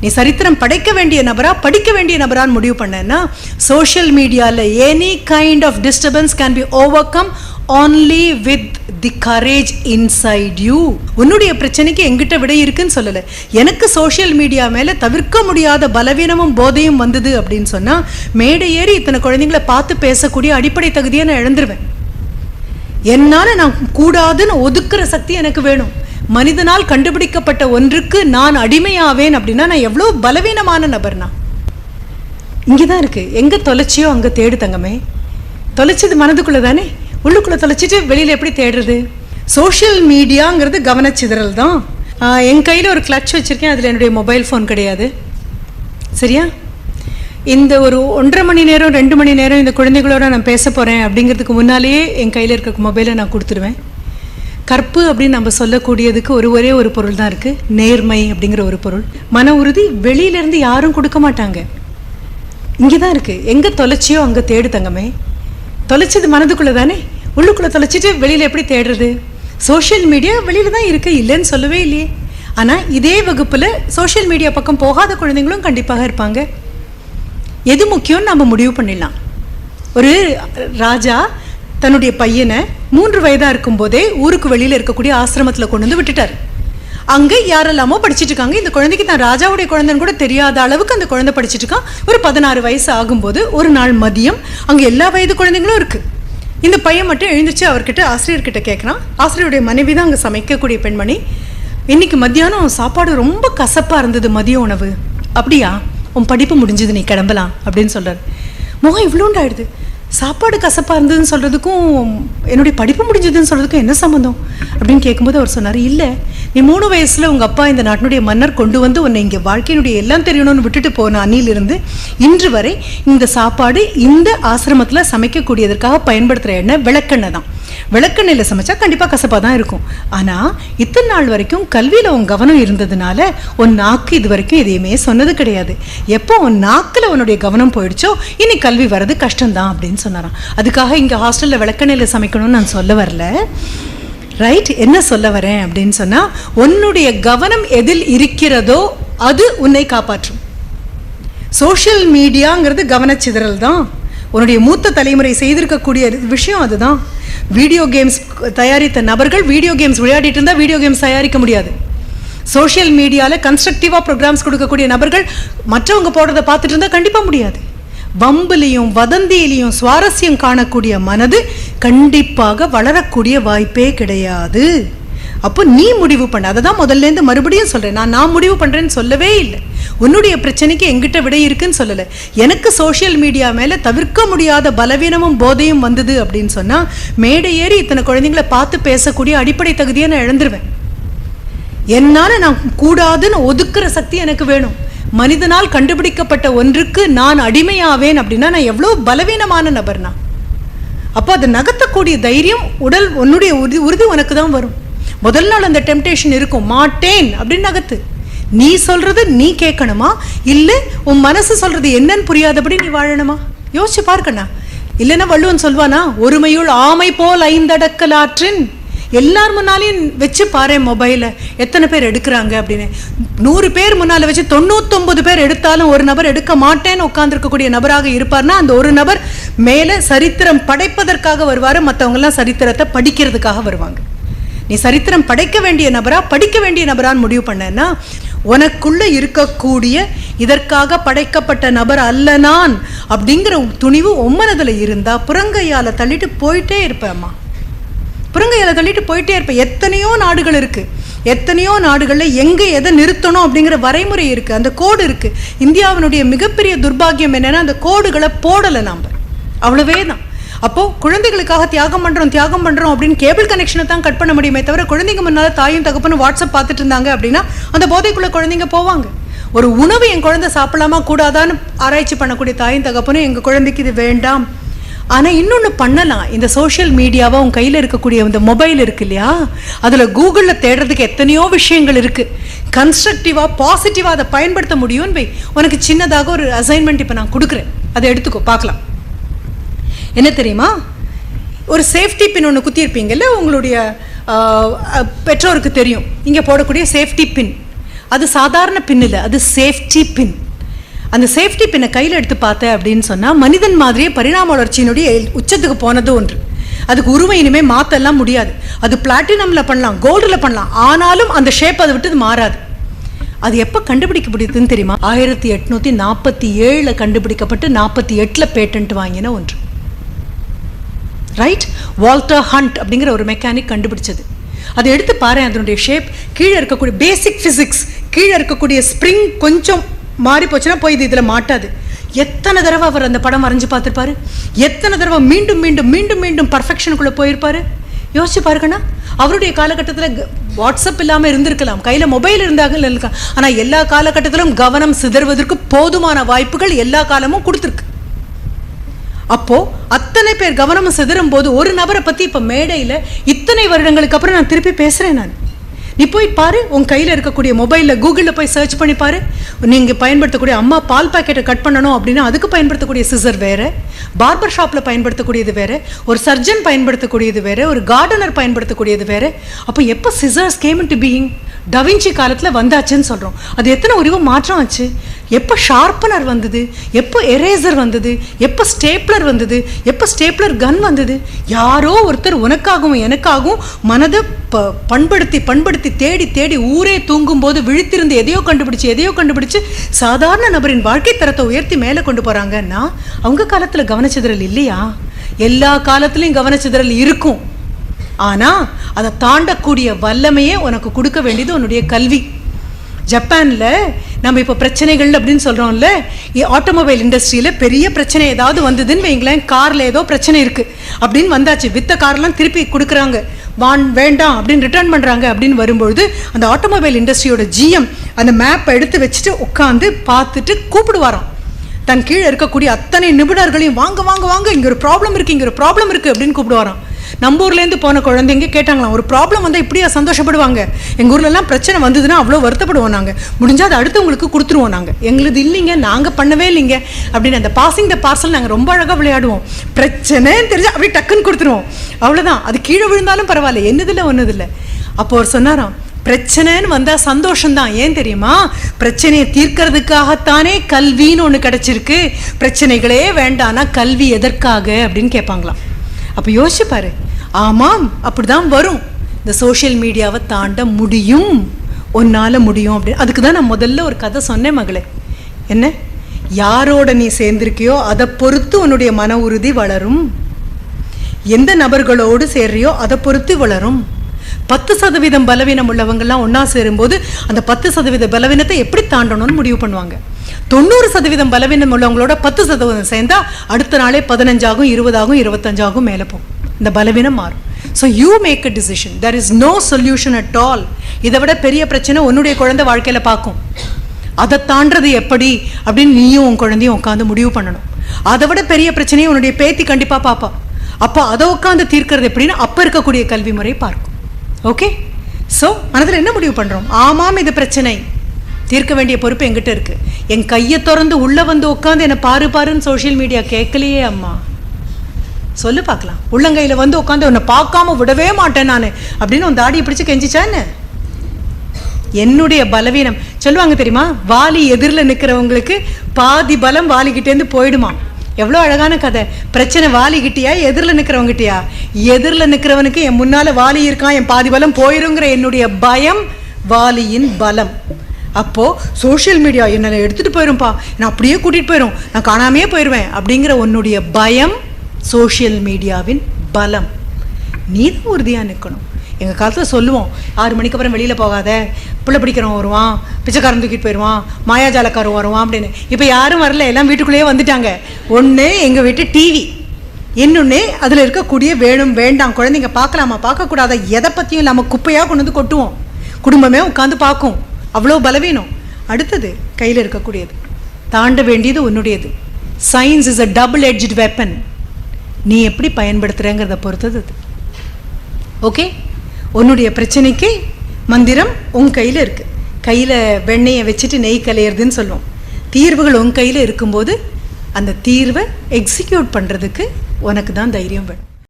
நீ சரித்திரம் படைக்க வேண்டிய நபரா படிக்க வேண்டிய நபரான்னு முடிவு பண்ணேன்னா சோஷியல் மீடியாவில் any kind of disturbance can be overcome only with the courage inside you. உன்னுடைய பிரச்சனைக்கு எங்கிட்ட விடை இருக்குன்னு சொல்லலை. எனக்கு சோஷியல் மீடியா மேலே தவிர்க்க முடியாத பலவீனமும் போதையும் வந்தது அப்படின்னு சொன்னால் மேடை ஏறி இத்தனை குழந்தைங்களை பார்த்து பேசக்கூடிய அடிப்படை தகுதியை நான் இழந்துருவேன். என்னால் நான் கூடாதுன்னு ஒதுக்குற சக்தி எனக்கு வேணும். மனிதனால் கண்டுபிடிக்கப்பட்ட ஒன்றுக்கு நான் அடிமையாவேன் அப்படின்னா நான் எவ்வளோ பலவீனமான நபர்னா. இங்கே தான் இருக்குது. எங்கே தொலைச்சியோ அங்கே தேடு தங்கமே. தொலைச்சது மனதுக்குள்ளே தானே, உள்ளுக்குள்ளே தொலைச்சிட்டு வெளியில் எப்படி தேடுறது? சோஷியல் மீடியாங்கிறது கவனச்சிதறல் தான். என் கையில் ஒரு கிளட்ச் வச்சுருக்கேன், அதில் என்னுடைய மொபைல் ஃபோன் கிடையாது. சரியா? இந்த ஒரு 1.5 மணி நேரம் 2 மணி நேரம் இந்த குழந்தைகளோட நான் பேச போகிறேன் அப்படிங்கிறதுக்கு முன்னாலேயே என் கையில் இருக்க மொபைலை நான் கொடுத்துருவேன். கற்பு அப்படின்னு நம்ம சொல்லக்கூடியதுக்கு ஒரே ஒரு பொருள் தான் இருக்குது, நேர்மை அப்படிங்கிற ஒரு பொருள். மன உறுதி வெளியிலேருந்து யாரும் கொடுக்க மாட்டாங்க. இங்கே தான் இருக்குது. எங்கே தொலைச்சியோ அங்கே தேடு தங்கமே. தொலைச்சது மனதுக்குள்ளே தானே, உள்ளுக்குள்ளே தொலைச்சிட்டு வெளியில் எப்படி தேடுறது? சோஷியல் மீடியா வெளியில் தான் இருக்குது, இல்லைன்னு சொல்லவே இல்லையே. ஆனால் இதே வகுப்பில் சோஷியல் மீடியா பக்கம் போகாத குழந்தைங்களும் கண்டிப்பாக இருப்பாங்க. எது முக்கியம்னு நம்ம முடிவு பண்ணிடலாம். ஒரு ராஜா தன்னுடைய பையனை 3 வயதாக இருக்கும்போதே ஊருக்கு வெளியில் இருக்கக்கூடிய ஆசிரமத்தில் கொண்டு வந்து விட்டுட்டார். அங்கே யாரெல்லாமோ படிச்சுட்டு இருக்காங்க. இந்த குழந்தைக்கு தான் ராஜாவுடைய குழந்தைன்னு கூட தெரியாத அளவுக்கு அந்த குழந்தை படிச்சுட்டு இருக்கான். ஒரு 16 வயசு ஆகும்போது ஒரு நாள் மதியம் அங்கே எல்லா வயது குழந்தைங்களும் இருக்குது. இந்த பையன் மட்டும் எழுந்துச்சு அவர்கிட்ட ஆசிரியர்கிட்ட கேட்குறான். ஆசிரியருடைய மனைவி தான் அங்கே சமைக்கக்கூடிய பெண்மணி. இன்னைக்கு மத்தியானம் சாப்பாடு ரொம்ப கசப்பாக இருந்தது, மதிய உணவு. அப்படியா? உன் படிப்பு முடிஞ்சது, நீ கிளம்பலாம் அப்படின்னு சொல்கிறார். முகம் இவ்வளோண்டாயிடுது. சாப்பாடு கசப்பாக இருந்ததுன்னு சொல்கிறதுக்கும் என்னுடைய படிப்பு முடிஞ்சதுன்னு சொல்கிறதுக்கும் என்ன சம்மந்தம் அப்படின்னு கேட்கும்போது அவர் சொன்னார், இல்லை, நீ 3 வயசில் உங்கள் அப்பா இந்த நாட்டினுடைய மன்னர் கொண்டு வந்து உன்னை இங்கே வாழ்க்கையினுடைய எல்லாம் தெரியணும்னு விட்டுட்டு போன அன்னிலிருந்து இன்று வரை இந்த சாப்பாடு இந்த ஆசிரமத்தில் சமைக்கக்கூடியதற்காக பயன்படுத்துகிற எண்ணெய் விளக்கெண்ணெய் தான். விளக்கெண்ணெயில் சமைச்சா கண்டிப்பாக கசப்பாக தான் இருக்கும். ஆனால் இத்தனை நாள் வரைக்கும் கல்வியில் உன் கவனம் இருந்ததுனால உன் நாக்கு இது வரைக்கும் எதையுமே சொன்னது கிடையாது. எப்போ உன் நாக்கில் உன்னுடைய கவனம் போயிடுச்சோ இனி கல்வி வர்றது கஷ்டம்தான் அப்படின்னு சொன்னாராம். அதுக்காக இங்கே ஹாஸ்டலில் விளக்கெண்ணெயில் சமைக்கணும்னு நான் சொல்ல வரல. ரைட்? என்ன சொல்ல வரேன் அப்படின்னு சொன்னால், உன்னுடைய கவனம் எதில் இருக்கிறதோ அது உன்னை காப்பாற்றும். சோஷியல் மீடியாங்கிறது கவனச்சிதறல் தான். உன்னுடைய மூத்த தலைமுறை செய்திருக்கக்கூடிய விஷயம் அதுதான். வீடியோ கேம்ஸ் தயாரித்த நபர்கள் வீடியோ கேம்ஸ் விளையாடிட்டு இருந்தால் வீடியோ கேம்ஸ் தயாரிக்க முடியாது. சோஷியல் மீடியாவில் கன்ஸ்ட்ரக்டிவாக ப்ரோக்ராம்ஸ் கொடுக்கக்கூடிய நபர்கள் மற்றவங்க போடுறதை பார்த்துட்டு இருந்தால் கண்டிப்பாக முடியாது. வம்புலையும் வதந்தியிலையும் சுவாரஸ்யம் காணக்கூடிய மனது கண்டிப்பாக வளரக்கூடிய வாய்ப்பே கிடையாது. அப்போ நீ முடிவு பண்ண. அதை தான் முதல்லேருந்து மறுபடியும் சொல்கிறேன். நான் முடிவு பண்ணுறேன்னு சொல்லவே இல்லை. உன்னுடைய பிரச்சனைக்கு எங்கிட்ட விடை இருக்குன்னு சொல்லலை. எனக்கு சோஷியல் மீடியா மேலே தவிர்க்க முடியாத பலவீனமும் போதையும் வந்தது அப்படின்னு சொன்னால் மேடை ஏறி இத்தனை குழந்தைங்களை பார்த்து பேசக்கூடிய அடிப்படை தகுதியை நான் இழந்துருவேன். என்னால் நான் கூடாதுன்னு ஒதுக்குற சக்தி எனக்கு வேணும். மனிதனால் கண்டுபிடிக்கப்பட்ட ஒன்றுக்கு நான் அடிமையாவேன் அப்படின்னா நான் எவ்வளோ பலவீனமான நபர்னா. அப்போ அதை நகர்த்தக்கூடிய தைரியம் உடல் உன்னுடைய உறுதி உனக்கு தான் வரும். முதல் நாள் அந்த டெம்டேஷன் இருக்கும், மாட்டேன் அப்படின்னு நகர்த்து. நீ சொல்றது நீ கேட்கணுமா, இல்லை உன் மனசு சொல்றது என்னன்னு புரியாதபடி நீ வாழணுமா? யோசிச்சு பார்க்கண்ணா. இல்லைன்னா வள்ளுவன் சொல்வானா, ஒருமையுள் ஆமை போல் 5 அடக்கலாற்றின். எல்லார் முன்னாலையும் வச்சு பாரு மொபைலை, எத்தனை பேர் எடுக்கிறாங்க அப்படின்னு. 100 பேர் முன்னால் வச்சு 99 பேர் எடுத்தாலும் ஒரு நபர் எடுக்க மாட்டேன்னு உட்கார்ந்துருக்கக்கூடிய நபராக இருப்பார்னா அந்த ஒரு நபர் மேலே சரித்திரம் படைப்பதற்காக வருவார், மற்றவங்கெல்லாம் சரித்திரத்தை படிக்கிறதுக்காக வருவாங்க. நீ சரித்திரம் படைக்க வேண்டிய நபரா படிக்க வேண்டிய நபரான்னு முடிவு பண்ணேன்னா உனக்குள்ள இருக்கக்கூடிய இதற்காக படைக்கப்பட்ட நபர் அல்ல நான் அப்படிங்கிற துணிவு உம்மனதில் இருந்தா புறங்கையால தள்ளிட்டு போயிட்டே இருப்பேம்மா. புறங்கையால தள்ளிட்டு போயிட்டே இருப்பேன். எத்தனையோ நாடுகள் இருக்கு, எத்தனையோ நாடுகளில் எங்கே எதை நிறுத்தணும் அப்படிங்கிற வரைமுறை இருக்கு, அந்த கோடு இருக்கு. இந்தியாவினுடைய மிகப்பெரிய துர்பாகியம் என்னன்னா அந்த கோடுகளை போடலை நாம், அவ்வளவே தான். அப்போது குழந்தைகளுக்காக தியாகம் பண்ணுறோம் அப்படின்னு கேபிள் கனெக்ஷனை தான் கட் பண்ண முடியுமே தவிர குழந்தைங்க முன்னால் தாயும் தகப்பனும் வாட்ஸ்அப் பார்த்துட்டு இருந்தாங்க அப்படின்னா அந்த போதைக்குள்ளே குழந்தைங்க போவாங்க. ஒரு உணவு என் குழந்தை சாப்பிடலாமா கூடாதான்னு ஆராய்ச்சி பண்ணக்கூடிய தாயும் தகப்பனும் எங்கள் குழந்தைக்கு இது வேண்டாம். ஆனால் இன்னொன்று பண்ணலாம். இந்த சோஷியல் மீடியாவை உன் கையில் இருக்கக்கூடிய இந்த மொபைல் இருக்கு இல்லையா, அதில் கூகுளில் தேடுறதுக்கு எத்தனையோ விஷயங்கள் இருக்குது. கன்ஸ்ட்ரக்டிவாக பாசிட்டிவாக அதை பயன்படுத்த முடியும்னு வை. உனக்கு சின்னதாக ஒரு அசைன்மெண்ட் இப்போ நான் கொடுக்குறேன், அதை எடுத்துக்கோ, பார்க்கலாம். என்ன தெரியுமா, ஒரு சேஃப்டி பின் ஒன்று குத்தியிருப்பீங்கல்ல, உங்களுடைய பெற்றோருக்கு தெரியும் இங்கே போடக்கூடிய சேஃப்டி பின். அது சாதாரண பின் இல்லை, அது சேஃப்டி பின். அந்த சேஃப்டி பின்னை கையில் எடுத்து பார்த்தேன் அப்படின்னு சொன்னால் மனிதன் மாதிரியே பரிணாம வளர்ச்சியினுடைய உச்சத்துக்கு போனது ஒன்று. அதுக்கு உருவம் இனிமேல் மாற்றலாம் முடியாது. அது பிளாட்டினமில் பண்ணலாம், கோல்டில் பண்ணலாம், ஆனாலும் அந்த ஷேப் அதை விட்டு மாறாது. அது எப்போ கண்டுபிடிக்கப்படுதுன்னு தெரியுமா? 1847 கண்டுபிடிக்கப்பட்டு 48 பேட்டன்ட் வாங்கின ஒன்று. ரைட்? வால்டர் ஹண்ட் அப்படிங்கிற ஒரு மெக்கானிக் கண்டுபிடிச்சது. அதை எடுத்து பாரு, அதனுடைய ஷேப், கீழே இருக்கக்கூடிய பேசிக் ஃபிசிக்ஸ், கீழே இருக்கக்கூடிய ஸ்ப்ரிங் கொஞ்சம் மாறி போச்சுன்னா போய் இது இதில் மாட்டாது. எத்தனை தடவை அவர் அந்த படம் வரைஞ்சு பார்த்துருப்பாரு, எத்தனை தடவை மீண்டும் மீண்டும் மீண்டும் மீண்டும் பர்ஃபெக்ஷனுக்குள்ளே போயிருப்பாரு. யோசிச்சு பாருங்கண்ணா. அவருடைய காலகட்டத்தில் வாட்ஸ்அப் இல்லாமல் இருந்திருக்கலாம், கையில் மொபைல் இருந்தாங்க இருக்கலாம், ஆனால் எல்லா காலகட்டத்திலும் கவனம் சிதறுவதற்கு போதுமான வாய்ப்புகள் எல்லா காலமும் கொடுத்துருக்கு. அப்போ அத்தனை பேர் கவனமும் சிதறும் போது ஒரு நபரை பற்றி இப்போ மேடையில் இத்தனை வருடங்களுக்கு அப்புறம் நான் திருப்பி பேசுகிறேன். நான் நீ போய் பாரு, உன் கையில் இருக்கக்கூடிய மொபைலில் கூகுளில் போய் சர்ச் பண்ணி பாரு. நீங்கள் பயன்படுத்தக்கூடிய அம்மா பால் பாக்கெட்டை கட் பண்ணணும் அப்படின்னா அதுக்கு பயன்படுத்தக்கூடிய சிசர் வேறு, பார்பர் ஷாப்பில் பயன்படுத்தக்கூடியது வேறு, ஒரு சர்ஜன் பயன்படுத்தக்கூடியது வேறு, ஒரு கார்டனர் பயன்படுத்தக்கூடியது வேறு. அப்போ எப்போ scissors game into being? Da Vinci காலத்தில் வந்தாச்சுன்னு சொல்கிறோம். அது எத்தனை உருவம் மாற்றம் ஆச்சு? எப்போ ஷார்ப்பனர் வந்தது, எப்போ எரேசர் வந்தது, எப்போ ஸ்டேப்லர் வந்தது, எப்போ ஸ்டேப்லர் கன் வந்தது? யாரோ ஒருத்தர் உனக்காகவும் எனக்காகவும் மனதை பண்படுத்தி பண்படுத்தி தேடி தேடி ஊரே தூங்கும் போது விழித்திருந்து எதையோ கண்டுபிடிச்சு சாதாரண நபரின் வாழ்க்கை தரத்தை உயர்த்தி மேலே கொண்டு போகிறாங்கன்னா அவங்க காலத்தில் கவனச்சிதறல் இல்லையா? எல்லா காலத்துலேயும் கவனச்சிதறல் இருக்கும். ஆனால் அதை தாண்டக்கூடிய வல்லமையே உனக்கு கொடுக்க வேண்டியது உன்னுடைய கல்வி. ஜப்பானில் நம்ம இப்போ பிரச்சனைகள் அப்படின்னு சொல்கிறோம்ல, ஆட்டோமொபைல் இண்டஸ்ட்ரியில் பெரிய பிரச்சனை ஏதாவது வந்ததுன்னு வைங்களேன், காரில் ஏதோ பிரச்சனை இருக்குது அப்படின்னு வந்தாச்சு, வித்த கார்லாம் திருப்பி கொடுக்குறாங்க, வேண்டாம் அப்படின்னு ரிட்டர்ன் பண்ணுறாங்க அப்படின்னு வரும்பொழுது அந்த ஆட்டோமொபைல் இண்டஸ்ட்ரியோட ஜிஎம் அந்த மேப்பை எடுத்து வச்சுட்டு உட்காந்து பார்த்துட்டு கூப்பிடுவாராம் தன் கீழே இருக்கக்கூடிய அத்தனை நிபுணர்களையும், வாங்க வாங்க வாங்க, இங்கே ஒரு ப்ராப்ளம் இருக்குது, இங்கே ஒரு ப்ராப்ளம் இருக்குது அப்படின்னு கூப்பிடுவாராம். நம்ம ஊர்லேருந்து போன குழந்தைங்க கேட்டாங்களாம், ஒரு ப்ராப்ளம் வந்தால் இப்படியா சந்தோஷப்படுவாங்க? எங்கள் ஊர்லலாம் பிரச்சனை வந்ததுன்னா அவ்வளோ வருத்தப்படுவோம், நாங்கள் முடிஞ்சால் அதை அடுத்தவங்களுக்கு கொடுத்துருவோம், நாங்கள் எங்களுது இல்லைங்க, நாங்கள் பண்ணவே இல்லைங்க அப்படின்னு. அந்த பாசிங் த பார்சல் நாங்கள் ரொம்ப அழகாக விளையாடுவோம். பிரச்சனைன்னு தெரிஞ்சு அப்படி டக்குன்னு கொடுத்துருவோம், அவ்வளோதான். அது கீழே விழுந்தாலும் பரவாயில்ல, என்னதில்லை ஒன்றுதில்லை. அப்போ அவர் சொன்னாராம், பிரச்சனைன்னு வந்தால் சந்தோஷம்தான். ஏன் தெரியுமா? பிரச்சனையை தீர்க்கறதுக்காகத்தானே கல்வின்னு ஒன்று கிடச்சிருக்கு. பிரச்சனைகளே வேண்டானா கல்வி எதற்காக அப்படின்னு கேட்பாங்களாம். அப்போ யோசிச்சுப்பாரு. ஆமாம், அப்படிதான் வரும். இந்த சோஷியல் மீடியாவை தாண்ட முடியும், உன்னால் முடியும் அப்படின்னு. அதுக்கு தான் நான் முதல்ல ஒரு கதை சொன்னேன் மகளே. என்ன? யாரோட நீ சேர்ந்திருக்கியோ அதை பொறுத்து உன்னுடைய மன உறுதி வளரும். எந்த நபர்களோடு சேர்றியோ அதை பொறுத்து வளரும். 10% பலவீனம் உள்ளவங்கெல்லாம் ஒன்றா சேரும்போது அந்த 10% பலவீனத்தை எப்படி தாண்டணும்னு முடிவு பண்ணுவாங்க. 90% பலவீனம் உள்ளவங்களோட 10% சேர்ந்தா அடுத்த நாளே 15 ஆகும், 20 ஆகும், 25 ஆகும், மேலே போகும். இந்த பலவீனம் மாறும். So you make a decision. There is no solution at all. இதை விட பெரிய பிரச்சனை உன்னுடைய குழந்தை வாழ்க்கையில் பார்க்கும். அதை தாண்டது எப்படி அப்படின்னு நீயும் உன் குழந்தையும் உட்காந்து முடிவு பண்ணணும். அதை விட பெரிய பிரச்சனையை உன்னுடைய பேத்தி கண்டிப்பாக பார்ப்பா. அப்போ அதை உட்காந்து தீர்க்கிறது எப்படின்னு அப்போ இருக்கக்கூடிய கல்வி முறை பார்க்கும். ஓகே? ஸோ மனதில் என்ன முடிவு பண்ணுறோம்? ஆமாம், இது பிரச்சனை, தீர்க்க வேண்டிய பொறுப்பு எங்கிட்ட இருக்குது. என் கையை திறந்து உள்ளே வந்து உட்காந்து என்னை பாருன்னு சோஷியல் மீடியா கேட்கலையே அம்மா, சொல்லு பார்க்கலாம். உள்ளங்கையில் வந்து உட்காந்து உன்னை பார்க்காம விடவே மாட்டேன் நான் அப்படின்னு உன் தாடியை பிடிச்சி கெஞ்சிச்சா என்ன? என்னுடைய பலவீனம் சொல்லுவாங்க தெரியுமா, வாலி எதிரில் நிற்கிறவங்களுக்கு பாதி பலம் வாலிக்கிட்டேருந்து போயிடுமா. எவ்வளோ அழகான கதை. பிரச்சனை வாலிக்கிட்டியா எதிரில் நிற்கிறவங்கிட்டியா? எதிரில் நிற்கிறவனுக்கு என் முன்னால் வாலி இருக்கான், என் பாதி பலம் போயிருங்கிற என்னுடைய பயம் வாலியின் பலம். அப்போது சோஷியல் மீடியா என்னை எடுத்துகிட்டு போயிரும்பா, நான் அப்படியே கூட்டிகிட்டு போயிடும், நான் காணாமையே போயிடுவேன் அப்படிங்கிற உன்னுடைய பயம் சோஷியல் மீடியாவின் பலம். நீ தான் உறுதியாக நிற்கணும். எங்கள் காலத்தில் சொல்லுவோம், 6 மணிக்கு அப்புறம் வெளியில் போகாத, பிள்ளை பிடிக்கிறவன் வருவான், பிச்சைக்காரன் தூக்கிட்டு போயிடுவான், மாயாஜாலக்காரன் வருவான் அப்படின்னு. இப்போ யாரும் வரல, எல்லாம் வீட்டுக்குள்ளேயே வந்துட்டாங்க. ஒன்று எங்கள் வீட்டு டிவி, இன்னொன்று அதில் இருக்கக்கூடிய வேணும் வேண்டாம், குழந்தைங்க பார்க்கலாமா பார்க்கக்கூடாத, எதை பற்றியும் இல்லாமல் குப்பையாக கொண்டு வந்து கொட்டுவோம். குடும்பமே உட்காந்து பார்க்கும். அவ்வளோ பலவீனம். அடுத்தது கையில் இருக்கக்கூடியது, தாண்ட வேண்டியது உன்னுடையது. Science is a double edged weapon. நீ எப்படி பயன்படுத்துகிறேங்கிறத பொறுத்தது அது. ஓகே? உன்னுடைய பிரச்சனைக்கு மந்திரம் உன் கையில் இருக்குது. கையில் வெண்ணெயை வச்சுட்டு நெய் கலையிறதுன்னு சொல்லுவோம். தீர்வுகள் உன் கையில் இருக்கும்போது அந்த தீர்வை எக்ஸிக்யூட் பண்ணுறதுக்கு உனக்கு தான் தைரியம் வேணும்.